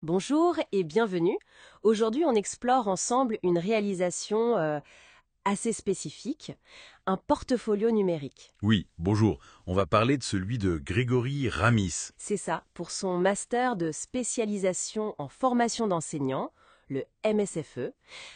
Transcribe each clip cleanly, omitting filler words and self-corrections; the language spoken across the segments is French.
Bonjour et bienvenue. Aujourd'hui, on explore ensemble une réalisation assez spécifique, un portfolio numérique. Oui, bonjour. On va parler de celui de Grégory Ramis. C'est ça, pour son master de spécialisation en formation d'enseignants, le MSFE,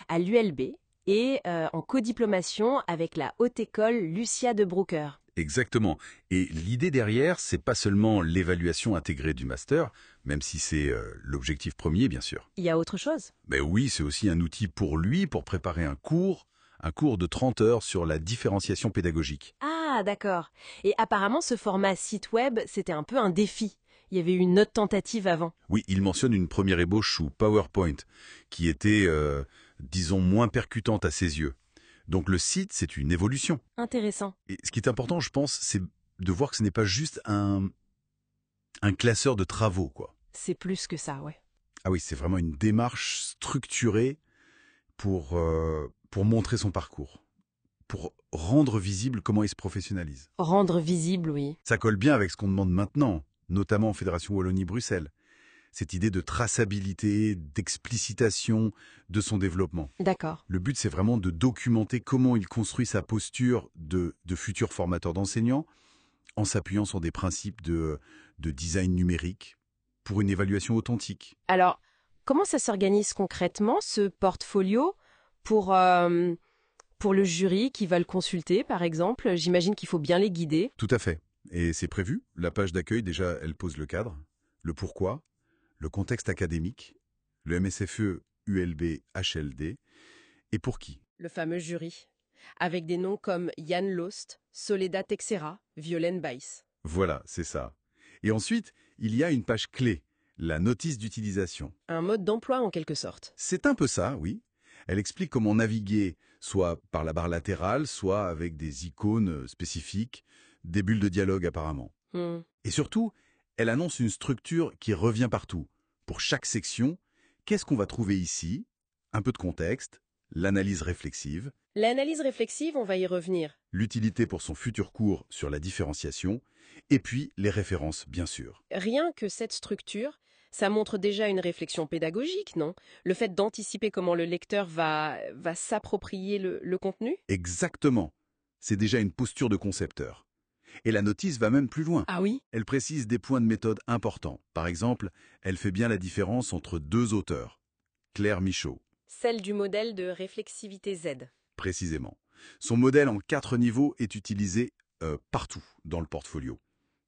à l'ULB et en codiplomation avec la Haute École Lucia de Broucker. Exactement. Et l'idée derrière, c'est pas seulement l'évaluation intégrée du master, même si c'est l'objectif premier, bien sûr. Il y a autre chose? Mais oui, c'est aussi un outil pour lui pour préparer un cours de 30 heures sur la différenciation pédagogique. Ah, d'accord. Et apparemment, ce format site web, c'était un peu un défi. Il y avait eu une autre tentative avant. Oui, il mentionne une première ébauche sous PowerPoint, qui était, disons, moins percutante à ses yeux. Donc le site, c'est une évolution. Intéressant. Et ce qui est important, je pense, c'est de voir que ce n'est pas juste un classeur de travaux, quoi. C'est plus que ça, ouais. Ah oui, c'est vraiment une démarche structurée pour montrer son parcours, pour rendre visible comment il se professionnalise. Rendre visible, oui. Ça colle bien avec ce qu'on demande maintenant, notamment en Fédération Wallonie-Bruxelles. Cette idée de traçabilité, d'explicitation de son développement. D'accord. Le but, c'est vraiment de documenter comment il construit sa posture de futur formateur d'enseignants en s'appuyant sur des principes de design numérique pour une évaluation authentique. Alors, comment ça s'organise concrètement, ce portfolio, pour le jury qui va le consulter, par exemple? J'imagine qu'il faut bien les guider. Tout à fait. Et c'est prévu. La page d'accueil, déjà, elle pose le cadre, le pourquoi, le contexte académique, le MSFE ULB HLD, et pour qui. Le fameux jury, avec des noms comme Yann Lost, Soledad Texera, Violaine Weiss. Voilà, c'est ça. Et ensuite, il y a une page clé, la notice d'utilisation. Un mode d'emploi en quelque sorte. C'est un peu ça, oui. Elle explique comment naviguer, soit par la barre latérale, soit avec des icônes spécifiques, des bulles de dialogue apparemment. Hmm. Et surtout, elle annonce une structure qui revient partout. Pour chaque section, qu'est-ce qu'on va trouver ici? Un peu de contexte, l'analyse réflexive, L'analyse réflexive, on va y revenir. l'utilité pour son futur cours sur la différenciation, et puis les références, bien sûr. Rien que cette structure, ça montre déjà une réflexion pédagogique, non? Le fait d'anticiper comment le lecteur va s'approprier le contenu? Exactement. C'est déjà une posture de concepteur. Et la notice va même plus loin. Ah oui? Elle précise des points de méthode importants. Par exemple, elle fait bien la différence entre deux auteurs. Claire Michaud, Celle du modèle de réflexivité Z. précisément. Son modèle en 4 niveaux est utilisé partout dans le portfolio.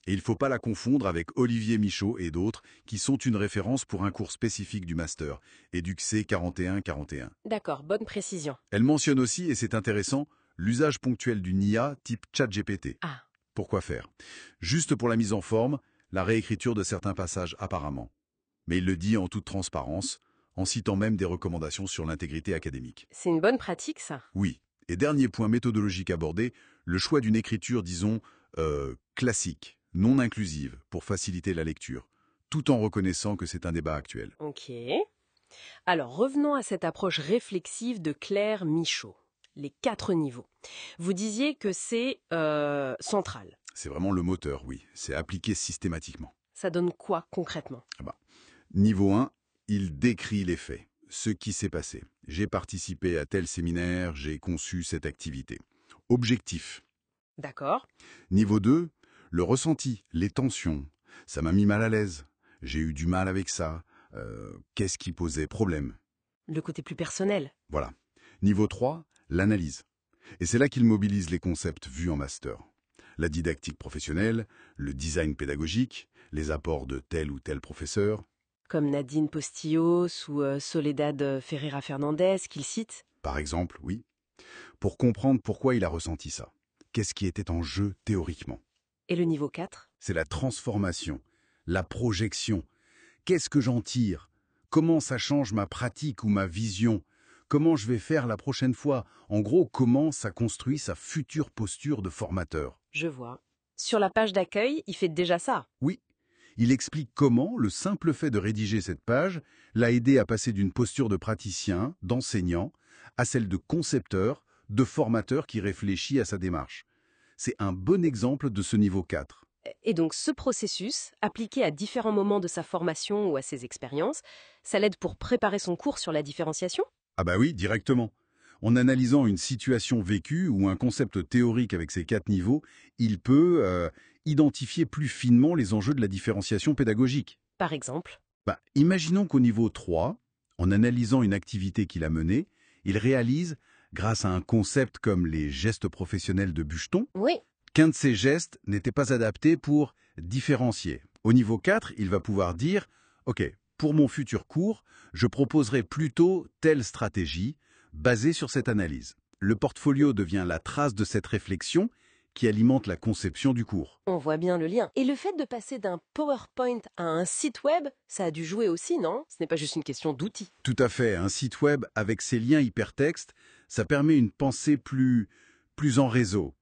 Et il ne faut pas la confondre avec Olivier Michaud et d'autres qui sont une référence pour un cours spécifique du master, EduxC 4141. D'accord, bonne précision. Elle mentionne aussi, et c'est intéressant, l'usage ponctuel d'une IA type ChatGPT. Ah, Pourquoi faire? Juste pour la mise en forme, la réécriture de certains passages apparemment. Mais il le dit en toute transparence, en citant même des recommandations sur l'intégrité académique. c'est une bonne pratique, ça. Oui. Et dernier point méthodologique abordé, le choix d'une écriture, disons, classique, non inclusive, pour faciliter la lecture, tout en reconnaissant que c'est un débat actuel. Ok. Alors, revenons à cette approche réflexive de Claire Michaud. Les 4 niveaux. Vous disiez que c'est central. C'est vraiment le moteur, oui. C'est appliqué systématiquement. Ça donne quoi concrètement? Ah bah. Niveau 1, il décrit les faits, ce qui s'est passé. J'ai participé à tel séminaire, j'ai conçu cette activité. Objectif. D'accord. Niveau 2, le ressenti, les tensions. Ça m'a mis mal à l'aise. J'ai eu du mal avec ça. Qu'est-ce qui posait problème? Le côté plus personnel. Voilà. Niveau 3, l'analyse. Et c'est là qu'il mobilise les concepts vus en master. La didactique professionnelle, le design pédagogique, les apports de tel ou tel professeur. Comme Nadine Postillos ou Soledad Ferreira Fernandez qu'il cite. Par exemple, oui, pour comprendre pourquoi il a ressenti ça. Qu'est-ce qui était en jeu théoriquement? Et le niveau 4? C'est la transformation, la projection. Qu'est-ce que j'en tire? Comment ça change ma pratique ou ma vision? Comment je vais faire la prochaine fois? En gros, comment ça construit sa future posture de formateur? Je vois. Sur la page d'accueil, il fait déjà ça. Oui, il explique comment le simple fait de rédiger cette page l'a aidé à passer d'une posture de praticien, d'enseignant, à celle de concepteur, de formateur qui réfléchit à sa démarche. C'est un bon exemple de ce niveau 4. Et donc ce processus, appliqué à différents moments de sa formation ou à ses expériences, ça l'aide pour préparer son cours sur la différenciation? Ah bah oui, directement. En analysant une situation vécue ou un concept théorique avec ces 4 niveaux, il peut identifier plus finement les enjeux de la différenciation pédagogique. Par exemple? Imaginons qu'au niveau 3, en analysant une activité qu'il a menée, il réalise, grâce à un concept comme les gestes professionnels de Bucheton, Oui. qu'un de ces gestes n'était pas adapté pour différencier. Au niveau 4, il va pouvoir dire « Ok, pour mon futur cours, je proposerai plutôt telle stratégie basée sur cette analyse ». Le portfolio devient la trace de cette réflexion qui alimente la conception du cours. On voit bien le lien. Et le fait de passer d'un PowerPoint à un site web, ça a dû jouer aussi, non? Ce n'est pas juste une question d'outils. Tout à fait, un site web avec ses liens hypertextes, ça permet une pensée plus en réseau.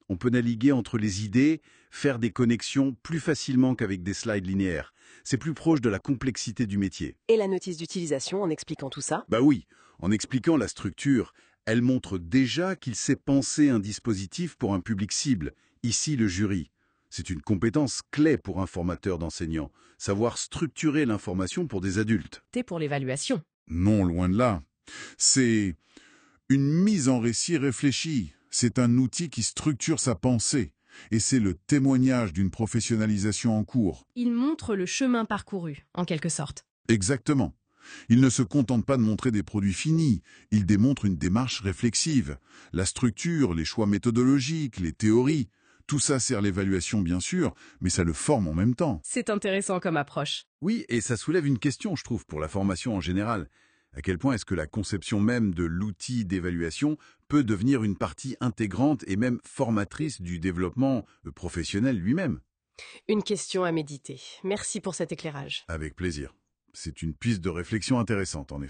On peut naviguer entre les idées, faire des connexions plus facilement qu'avec des slides linéaires. C'est plus proche de la complexité du métier. Et la notice d'utilisation en expliquant tout ça? Bah oui, en expliquant la structure, elle montre déjà qu'il sait penser un dispositif pour un public cible, ici le jury. C'est une compétence clé pour un formateur d'enseignants, savoir structurer l'information pour des adultes. T'es pour l'évaluation. Non, loin de là. C'est une mise en récit réfléchie. C'est un outil qui structure sa pensée. Et c'est le témoignage d'une professionnalisation en cours. Il montre le chemin parcouru, en quelque sorte. Exactement. Il ne se contente pas de montrer des produits finis, il démontre une démarche réflexive. La structure, les choix méthodologiques, les théories, tout ça sert l'évaluation bien sûr, mais ça le forme en même temps. C'est intéressant comme approche. Oui, et ça soulève une question, je trouve, pour la formation en général. À quel point est-ce que la conception même de l'outil d'évaluation peut devenir une partie intégrante et même formatrice du développement professionnel lui-même? Une question à méditer. Merci pour cet éclairage. Avec plaisir. C'est une piste de réflexion intéressante, en effet.